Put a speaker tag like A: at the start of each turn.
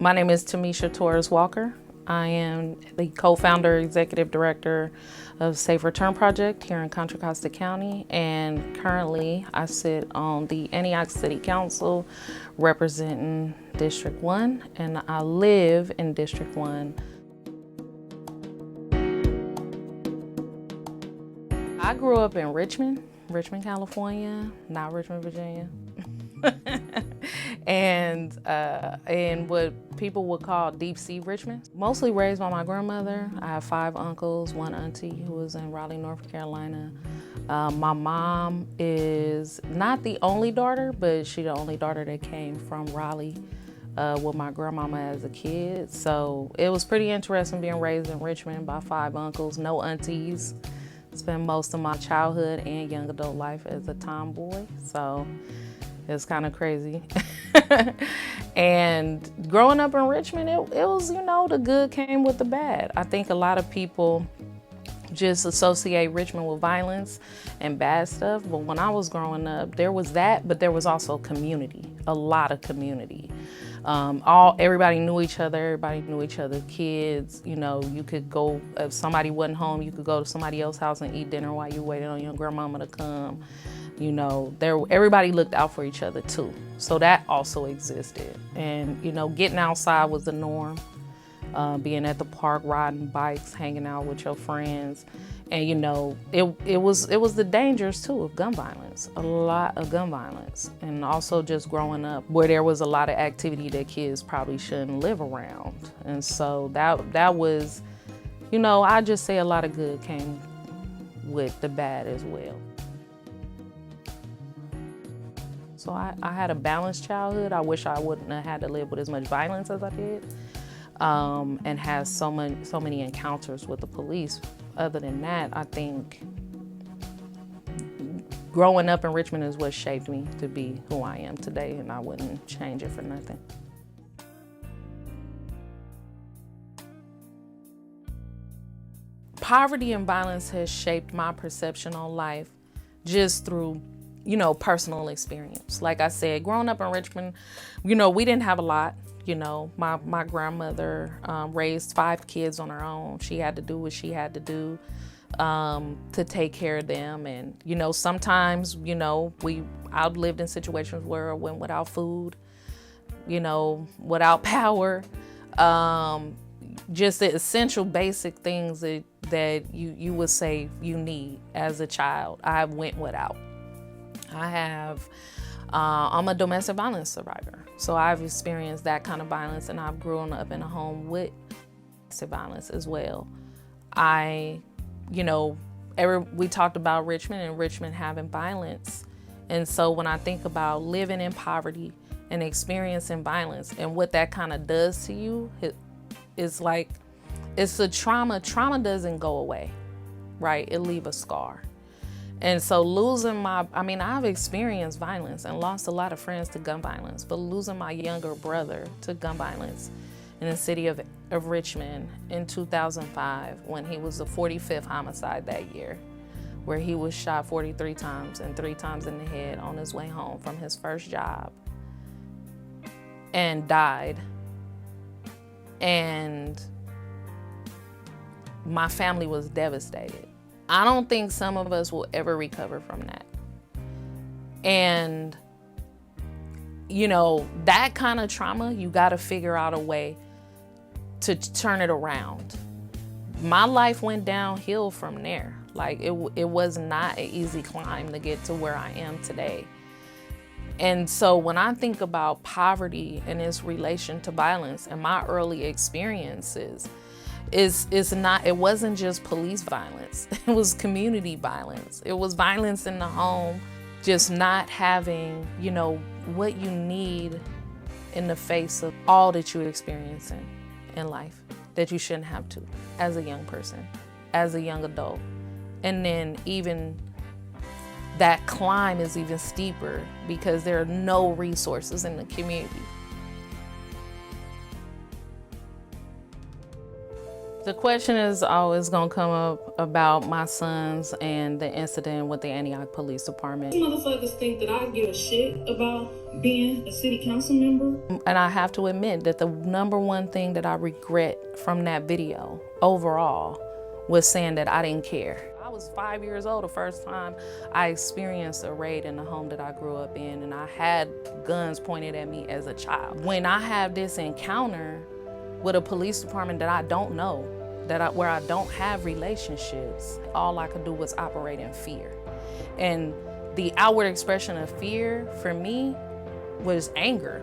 A: My name is Tamisha Torres-Walker. I am the co-founder, executive director of Safe Return Project here in Contra Costa County, and currently I sit on the Antioch City Council representing District 1, and I live in District 1. I grew up in Richmond, California, not Richmond, Virginia. and what people would call deep sea Richmond. Mostly raised by my grandmother. I have 5 uncles, 1 auntie who was in Raleigh, North Carolina. My mom is not the only daughter, but she's the only daughter that came from Raleigh with my grandmama as a kid. So it was pretty interesting being raised in Richmond by 5 uncles, no aunties. Spent most of my childhood and young adult life as a tomboy. So it's kind of crazy. And growing up in Richmond, it was, the good came with the bad. I think a lot of people just associate Richmond with violence and bad stuff. But when I was growing up, there was that, but there was also community, a lot of community. Everybody knew each other, everybody knew each other's kids. You could go, if somebody wasn't home, you could go to somebody else's house and eat dinner while you waited on your grandmama to come. Everybody looked out for each other too. So that also existed. And, getting outside was the norm. Being at the park, riding bikes, hanging out with your friends. And, it was the dangers too of gun violence, a lot of gun violence. And also just growing up where there was a lot of activity that kids probably shouldn't live around. And so that was, I just say a lot of good came with the bad as well. So I had a balanced childhood. I wish I wouldn't have had to live with as much violence as I did, and had so many encounters with the police. Other than that, I think growing up in Richmond is what shaped me to be who I am today, and I wouldn't change it for nothing. Poverty and violence has shaped my perception on life just through personal experience. Like I said, growing up in Richmond, we didn't have a lot. My grandmother raised 5 kids on her own. She had to do what she had to do to take care of them. And, sometimes, I've lived in situations where I went without food, without power, just the essential basic things that you would say you need as a child. I went without. I'm a domestic violence survivor. So I've experienced that kind of violence, and I've grown up in a home with domestic violence as well. We talked about Richmond and Richmond having violence. And so when I think about living in poverty and experiencing violence and what that kind of does to you, it's a trauma. Trauma doesn't go away, right? It leaves a scar. And so I've experienced violence and lost a lot of friends to gun violence, but losing my younger brother to gun violence in the city of Richmond in 2005, when he was the 45th homicide that year, where he was shot 43 times and 3 times in the head on his way home from his first job and died. And my family was devastated. I don't think some of us will ever recover from that. And, that kind of trauma, you got to figure out a way to turn it around. My life went downhill from there. Like, it was not an easy climb to get to where I am today. And so when I think about poverty and its relation to violence and my early experiences, it wasn't just police violence. It was community violence. It was violence in the home, just not having, what you need in the face of all that you're experiencing in life that you shouldn't have to as a young person, as a young adult. And then even that climb is even steeper because there are no resources in the community. The question is always gonna come up about my sons and the incident with the Antioch Police Department.
B: These motherfuckers think that I give a shit about being a city council member.
A: And I have to admit that the number one thing that I regret from that video overall was saying that I didn't care. I was 5 years old the first time I experienced a raid in the home that I grew up in, and I had guns pointed at me as a child. When I have this encounter with a police department that I don't know, where I don't have relationships, all I could do was operate in fear. And the outward expression of fear for me was anger.